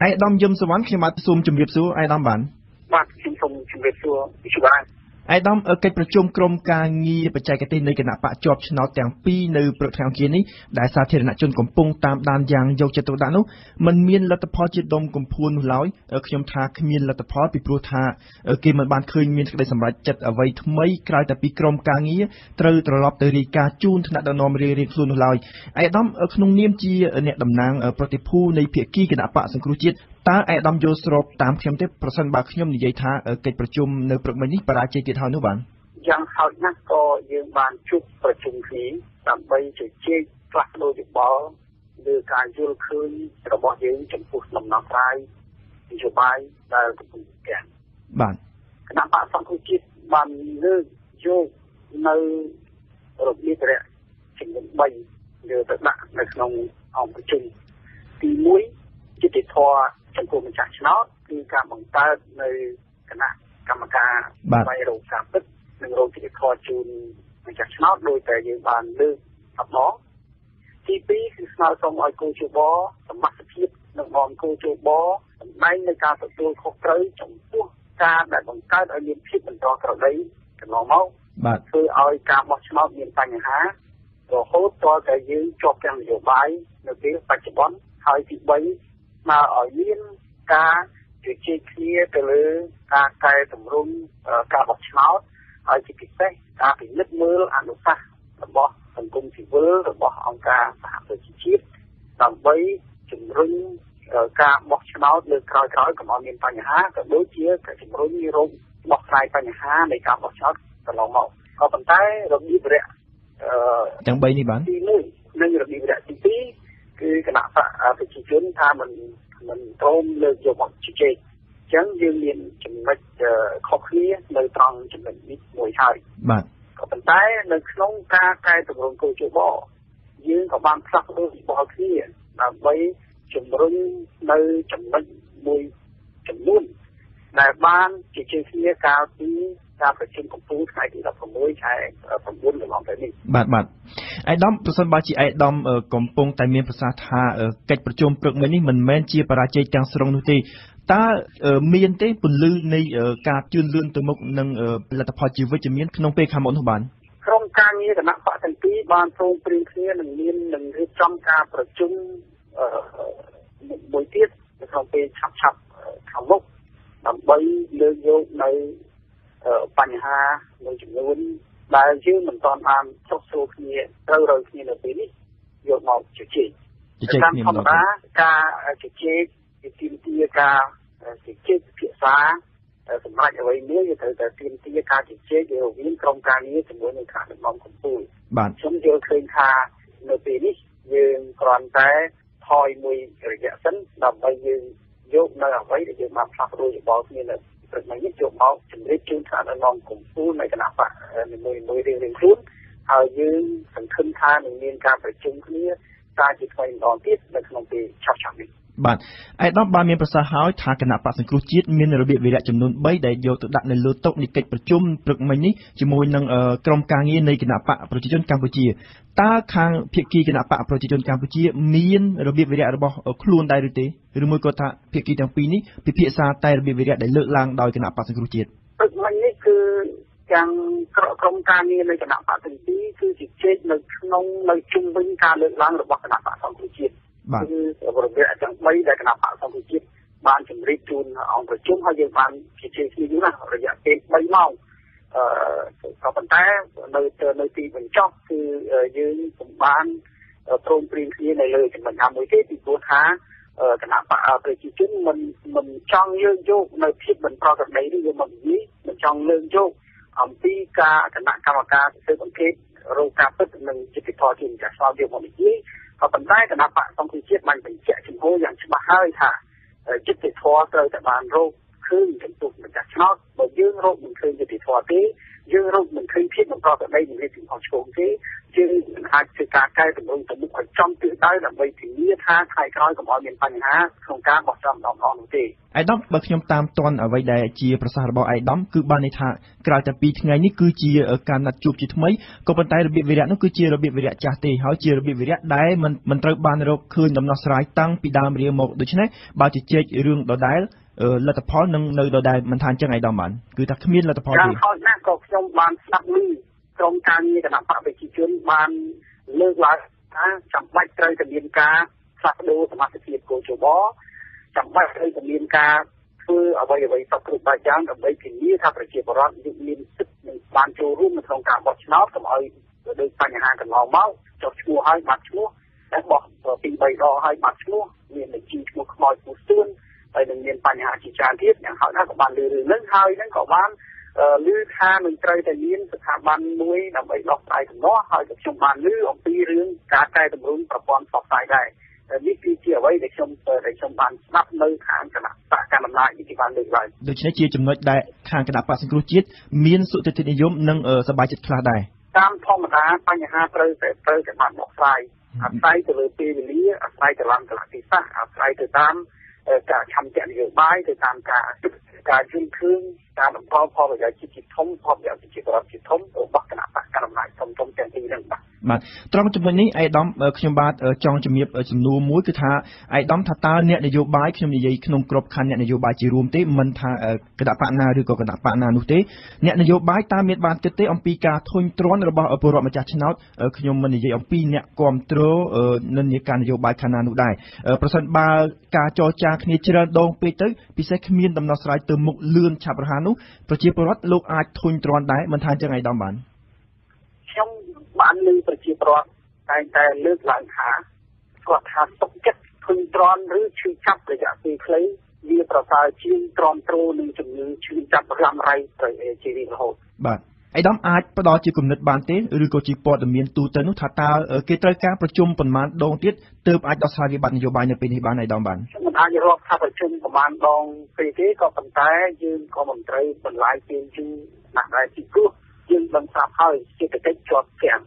ai đom dâm sớm khi mà zoom chụp việc số ai đom bản chụp việc số chụp bản ai đom ở cáiประชุม ក្រុមការងារបច្ចេកទេសនៃគណៈបកជាប់ឆ្នោតទាំងពីរនៅប្រទេសអង្គារនេះដែលសាធារណជនកំពុងតាមដានយ៉ាងយកចិត្តទុកដាក់នោះมันមានលទ្ធផលជាដុំកំភួននោះឡើយខ្ញុំថាគ្មានលទ្ធផលពីព្រោះថាគេមិនបានឃើញមានក្តីសម្រេចចិត្តអ្វីថ្មីក្រៅតែពីក្រុមការងារត្រូវត្រឡប់ទៅរាយការណ៍ជូនថ្នាក់ដឹកនាំរៀងៗខ្លួននោះឡើយឯកឧត្តមក្នុងនាមជាអ្នកតំណាងប្រតិភូនៃភាគីគណៈបកសង្គ្រោះជាតិតើឯកឧត្តមយល់ស្របតាមខ្ញុំទេប្រសិនបើខ្ញុំនិយាយថាកិច្ចប្រជុំនៅព្រឹកមិញនេះបរាជ័យទៀតហើយនោះបាទយ៉ាងហោចណាស់ក៏យើងបានជួបប្រជុំគ្នាដើម្បីជជែកផ្លាស់ប្ដូរយោបល់លើការយល់ឃើញរបស់យើងចំពោះដំណោះស្រាយនយោបាយដែលកំពុងកើតបាទគណៈបកសង្គ្រោះជាតិបានលើកយកនៅរបៀបរយៈចំនួន3លើទៅដាក់នៅក្នុងអង្គប្រជុំទី1យុត្តិធម៌ចំពោះម្ចាស់ឆ្នោតគឺការបង្កើតនៅគណៈកម្មការស្វែងរកការពិតនិងរកយុត្តិធម៌ជូនម្ចាស់ឆ្នោតដោយតែយើងបានលើកអបទី2គឺស្នើសុំឲ្យគូជបសមត្ថភាពនិងបងគូជបសម្ដែងនៅការទទួលខុសត្រូវចំពោះការដែលបង្កើតឲ្យមានភាពបន្តក្រដីកន្លងមកបាទធ្វើឲ្យការបោះឆ្នោតមានបញ្ហារហូតដល់តែយើងជាប់ទាំងនយោបាយនៅពេលបច្ចុប្បន្នហើយទី3ស្នើឲ្យមានការជជែកគ្នាទៅលើការកែតម្រង់ការបោះឆ្នោតហើយជាពិសេសការពិនិត្យមើលអនុសាសន៍របស់សង្គមស៊ីវិលរបស់អង្គការសហប្រជាជាតិដើម្បីជំរុញការបោះឆ្នោតលើក្រោយៗកុំឲ្យមានបញ្ហាក៏ដូចជាជំរុញរោគបោះស្រាយបញ្ហានៃការបោះឆ្នោតកន្លងមកក៏ប៉ុន្តែរបៀបរយៈទាំង3នេះបានទី1និងរបៀបរយៈទី2គឺគណៈបកប្រជាជនថាមិនព្រមលើកយកមកជជែកអញ្ចឹងយើងមានចំណុចខុសគ្នានៅត្រង់ចំណុចនេះមួយហើយបាទក៏ប៉ុន្តែនៅក្នុងការកែតម្រង់គោលជបយើងក៏បានផ្លាស់ប្ដូរយោបល់គ្នាដើម្បីជំរុញនៅចំណុចមួយចំនួនដែលបានជជែកគ្នាកាលពីការប្រជុំកំពូលថ្ងៃទី16ខែ9កន្លងទៅនេះបាទឯកឧត្តមប្រសិនបើជាឯកឧត្តមកំពុងតែមានប្រសាសន៍ថាកិច្ចប្រជុំព្រឹកមិញនេះមិនមែនជាបរាជ័យទាំងស្រុងនោះទេតើមានទេពន្លឺនៃការជឿនលឿនទៅមុខនឹងលទ្ធផលជាវិជ្ជមានក្នុងពេលខាងមុខនោះបានក្រុមការងារគណៈបកទាំងពីរបានព្រមព្រៀងគ្នានឹងរៀបចំការប្រជុំមួយទៀតនៅក្នុងពេលឆាប់ខាងមុខដើម្បីលើកយកនៅបញ្ហាមួយចំនួនដែលយើងមិនទាន់បានចុះចូលគ្នាត្រូវគ្នានៅពេលនេះយកមកជជែកតាមធម្មតាការជជែកជាទីមទាការជជែកពិភាក្សាសម្រាប់អ្វីនេះវាត្រូវតែទីមទាការជជែករវាងក្រុមការងារជាមួយនឹងថ្នាក់ដឹកនាំកម្ពុជាបាទខ្ញុំយល់ឃើញថានៅពេលនេះយើងគ្រាន់តែថយមួយរយៈសិនដើម្បីយើងយកនៅអ្វីដែលយើងបានផ្លាស់ប្ដូរយោបល់គ្នានៅព្រឹកមិញនេះយកមកជម្រាបជូនថ្នាក់ដឹកនាំកម្ពុជានៃគណៈបកនីមួយរៀងៗខ្លួនហើយយើងសង្ឃឹមថានឹងមានការប្រជុំគ្នាការជាថ្មីម្ដងទៀតនៅក្នុងពេលឆាប់ៗនេះបាទឯកឧត្តមបានមានប្រសាសន៍ហើយថាគណៈបក្សសង្គ្រោះជាតិមានរបៀបវិរៈចំនួន3ដែលយកទៅដាក់នៅលើតុនៃកិច្ចប្រជុំព្រឹកមិញនេះជាមួយនឹងក្រុមការងារនៃគណៈបកប្រជាជនកម្ពុជាតើខាងភាគីគណៈបកប្រជាជនកម្ពុជាមានរបៀបវិរៈរបស់ខ្លួនដែរឬទេឬមួយក៏ថាភាគីទាំងពីរនេះពិភាក្សាតែរបៀបវិរៈដែលលើកឡើងដោយគណៈបក្សសង្គ្រោះជាតិព្រឹកមិញនេះគឺទាំងក្រុមការងារនៃគណៈបកទាំងពីរគឺជជែកនៅក្នុងនៅជុំវិញការលើកឡើងរបស់គណៈបកសង្គ្រោះជាតិគឺរបៀបទាំង3ដែលគណៈបកសង្គ្រោះជាតិបានជម្រាបជូនអង្គប្រជុំហើយយើងបានជជែកគ្នាយូរណាស់រយៈពេល3ម៉ោងក៏ប៉ុន្តែនៅទីបញ្ចប់គឺយើងពុំបានព្រមព្រៀងគ្នានៅលើចំណុចណាមួយទេពីព្រោះថាគណៈបកប្រជាជនមិនចង់លើកយកនៅភាពមិនប្រក្រតីនេះយកមកនិយាយមិនចង់លើកយកអំពីការគណៈកម្មការស៊ើបអង្កេតរោគការពិតនិងយុត្តិធម៌ជាម្ចាស់ឆ្នោតយកមកនិយាយក៏ប៉ុន្តែគណៈបកសង្គ្រោះជាតិបានបញ្ជាក់ចំហយ៉ាងច្បាស់ហើយថាយុត្តិធម៌ត្រូវតែបានរកឃើញចំពោះម្ចាស់ឆ្នោតបើយើងរកមិនឃើញយុត្តិធម៌ទេយើងរកមិនឃើញភាពមិនប្រក្រតីមិនមានចំហឆ្គងទេ យើងអាចធ្វើការកែតម្រូវទៅមុខឲ្យចំទិសដៅដើម្បីធានាថាខែក្រោយកុំឲ្យមានបញ្ហាក្នុងការបោះឆ្នោតម្ដងនោះទេអាយដាមបើខ្ញុំតាមទាន់អ្វីដែលជាប្រសាសន៍របស់អាយដាមគឺបានន័យថាក្រៅតែពីថ្ងៃនេះគឺជាការណាត់ជួបជាថ្មីក៏ប៉ុន្តែរបៀបវិរៈនោះគឺជារបៀបវិរៈចាស់ទេហើយជារបៀបវិរៈដែលមិនត្រូវបានរកឃើញដំណោះស្រាយតាំងពីដើមរៀងមកដូច្នេះបើជជែករឿងដដែលលទ្ធផលនឹងនៅដដែលមិនថាអញ្ចឹងអាយដាមបានគឺថាគ្មានលទ្ធផលទេយ៉ាងហោចណាស់ក៏ខ្ញុំបានស្ដាប់ឮក្រុមការងារគណៈបកប្រជាជនបានលើកឡើងថាចាំបាច់ត្រូវតែមានការផ្លាស់ប្ដូរសមាជិកភាពកោជបចាំបាច់ត្រូវតែមានការធ្វើអ្វីសពគ្រប់បែបយ៉ាងដើម្បីធានាថាប្រជាពលរដ្ឋមានសិទ្ធិនឹងបានចូលរួមនៅក្នុងការបោះឆ្នោតកុំឲ្យដោយបញ្ហាកន្លងមកចុះឈ្មោះឲ្យបាត់ឈ្មោះតែបោះពី3ដងឲ្យបាត់ឈ្មោះមានបញ្ជីឈ្មោះខ្មោចឈ្មោះស្ទួនហើយនឹងមានបញ្ហាជាច្រើនទៀតយ៉ាងហោចណាស់ក៏បានលើរឿងហ្នឹងហើយហ្នឹងក៏បានឮថានឹងត្រូវតែមានស្ថាប័នមួយដើម្បីដោះស្រាយដំណោះហើយក៏ខ្ញុំបានឮអំពីរឿងការកែតម្រង់ប្រព័ន្ធផ្សព្វផ្សាយដែរនេះគឺជាអ្វីដែលខ្ញុំបានស្ដាប់នៅខាងគណៈបកកណ្ដាលអំណាចនេះគេបានលើកឡើងដូច្នេះជាចំណុចដែលខាងគណៈបកសង្គ្រោះជាតិមានសុទិដ្ឋិនិយមនិងសប្បាយចិត្តខ្លះដែរតាមធម្មតាបញ្ហាត្រូវតែបានដោះស្រាយអាស្រ័យទៅលើពេលវេលាអាស្រ័យទៅតាមកលៈទេសៈអាស្រ័យទៅតាមការឆន្ទៈនយោបាយទៅតាមការជឿនឃើញការតម្កល់ផលប្រយោជន៍ជាធំផលប្រយោជន៍ជារដ្ឋជាធំរបស់គណៈបកកណ្ដាលអំណាចធំទាំងពីរហ្នឹងបាទត្រង់ចំណុចនេះអាយដាមខ្ញុំបាទចង់ជំរាបចំនួនមួយគឺថាអាយដាមថាតើអ្នកនយោបាយខ្ញុំនិយាយក្នុងក្របខ័ណ្ឌអ្នកនយោបាយជារួមទេមិនថាគណៈបកណាឬក៏គណៈបកណានោះទេអ្នកនយោបាយតើមានបានគិតទេអំពីការធុញទ្រាន់របស់ពលរដ្ឋម្ចាស់ឆ្នោតខ្ញុំមិននិយាយអំពីអ្នកគ្រប់គ្រងនិន្នាការនយោបាយខាងណានោះដែរប្រសិនបើការចរចាគ្នាច្រើនដងពេកទៅពិសេសគ្មានដំណោះស្រាយទៅមុខលឿនឆាប់រហ័សនោះប្រជាពលរដ្ឋលោកអាចធុញទ្រាន់ដែរមិនថាអញ្ចឹងអាយដាមបានខ្ញុំបានលើប្រជាពលរដ្ឋតែលើកឡើងថាគាត់ថាទុកចិត្តធុញទ្រាន់ឬឈឺចាប់រយៈពេលខ្លីវាប្រសើរជាងទ្រាំទ្រនឹងជំងឺឈឺចាប់រ៉ាំរ៉ៃទៅជារៀងរហូតបាទអាយដាមអាចផ្ដល់ជាគំនិតបានទេឬក៏ជាព័ត៌មានទូទៅនោះថាតើគេត្រូវការប្រជុំប៉ុន្មានដងទៀតទើបអាចដោះស្រាយវិបត្តិនយោបាយនៅពេលនេះបានអាយដាមបានខ្ញុំមិនអាចរាប់ថាប្រជុំប្រមាណដងពេលទេក៏ប៉ុន្តែយើងក៏មិនត្រូវបន្លាយពេលជឿណាស់ដែរពីព្រោះយើងដឹងស្រាប់ហើយសេដ្ឋកិច្ចជាប់គាំង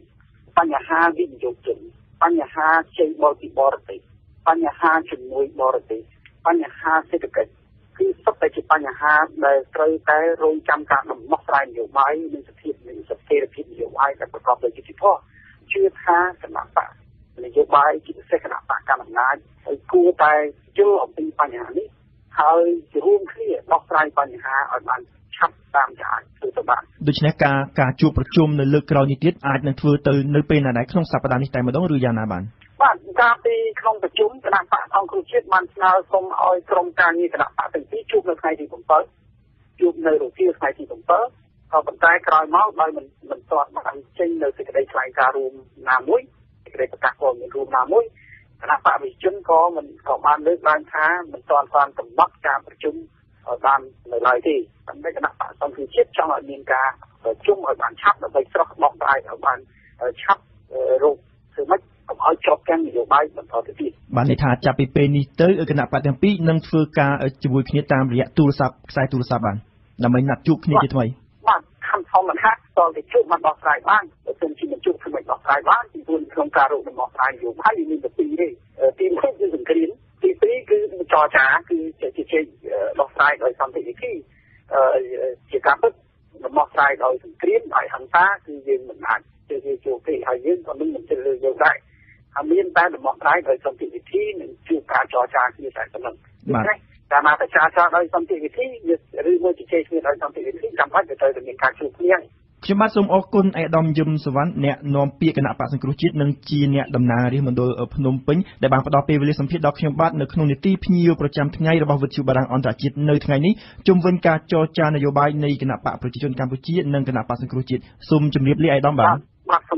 បញ្ហាវិនិយោគជនបញ្ហាចេញមកពីបរទេសបញ្ហាជំនួយបរទេសបញ្ហាសេដ្ឋកិច្ចគឺសុទ្ធតែជាបញ្ហាដែលត្រូវតែរងចាំការដំណោះស្រាយនយោបាយនិងស្ថិរភាពនយោបាយដែលប្រកបដោយយុត្តិធម៌ជឿថាគណៈបកនយោបាយជាពិសេសគណៈបកកណ្ដាលអំណាចហើយគួរតែយល់អំពីបញ្ហានេះហើយរួមគ្នាដោះស្រាយបញ្ហាឲ្យបានឆាប់តាមជាអាចធ្វើទៅបានដូច្នេះការជួបប្រជុំនៅលើកក្រោយនេះទៀតអាចនឹងធ្វើទៅនៅពេលណាដែរក្នុងសប្តាហ៍នេះតែម្ដងឬយ៉ាងណាបានបាទកាលពីក្នុងប្រជុំគណៈបកអង្គគ្រឹះជាតិបានស្នើសុំឲ្យក្រុមការងារគណៈបកទាំងពីរជួបនៅថ្ងៃទី7ជួបនៅរសៀលថ្ងៃទី7ក៏ប៉ុន្តែក្រោយមកដោយមិនទាន់បានចេញនៅសេចក្តីថ្លែងការណ៍រួមណាមួយសេចក្តីប្រកាសព័ត៌មានរួមណាមួយគណៈបកវិជនក៏បានលើកឡើងថាមិនទាន់បានកំណត់ការប្រជុំបាននៅឡើយទេតែគណៈបកសង្គ្រោះជាតិចង់ឲ្យមានការប្រជុំឲ្យបានឆាប់ដើម្បីស្រោះបោះស្រាយឲ្យបានឆាប់រោគធ្វើម៉េចកុំឲ្យជាប់ទាំងនយោបាយបន្តទៅទៀតបានន័យថាចាប់ពីពេលនេះទៅគណៈបកទាំងពីរនឹងធ្វើការជាមួយគ្នាតាមរយៈទូរស័ព្ទខ្សែទូរស័ព្ទបានដើម្បីណាត់ជួបគ្នាជាថ្មីបាទខំធម្មតាតទៅជួបមកដោះស្រាយបានបើមិនជាជួបធ្វើម៉េចដោះស្រាយបានពីព្រោះក្នុងការរកដំណោះស្រាយនយោបាយមានតែពីរទេទី1គឺសង្គ្រាមទី2គឺចរចាគឺជាដោះស្រាយដោយសន្តិវិធីជាការពិតដំណោះស្រាយដោយសង្គ្រាមដោយហិង្សាគឺយើងមិនអាចចូលទេហើយយើងក៏មិនជឿលើយើងដែរហើយមានតែដំណោះស្រាយដោយសន្តិវិធីនិងជួបការចរចាគ្នាតែប៉ុណ្ណឹងបាទការមកចរចាដោយសន្តិវិធីឬមួយជជែកគ្នាដោយសន្តិវិធីចាំបាច់ត្រូវតែមានការជួបគ្នាខ្ញុំបាទសូមអរគុណអាដាមយឹមសវណ្ណអ្នកនាំពាក្យគណៈបក្សសង្គ្រោះជាតិនិងជាអ្នកតំណាងរាស្ត្រមណ្ឌលភ្នំពេញដែលបានផ្ដល់ពេលវេលាសម្ភាសន៍ដល់ខ្ញុំបាទនៅក្នុងនីតិភ្ញៀវប្រចាំថ្ងៃរបស់វិទ្យុបារាំងអន្តរជាតិនៅថ្ងៃនេះជុំវិញការចរចានយោបាយនៃគណៈបកប្រជាជនកម្ពុជានិងគណៈបក្សសង្គ្រោះជាតិសូមជម្រាបលាអាដាមបាទបាទសូម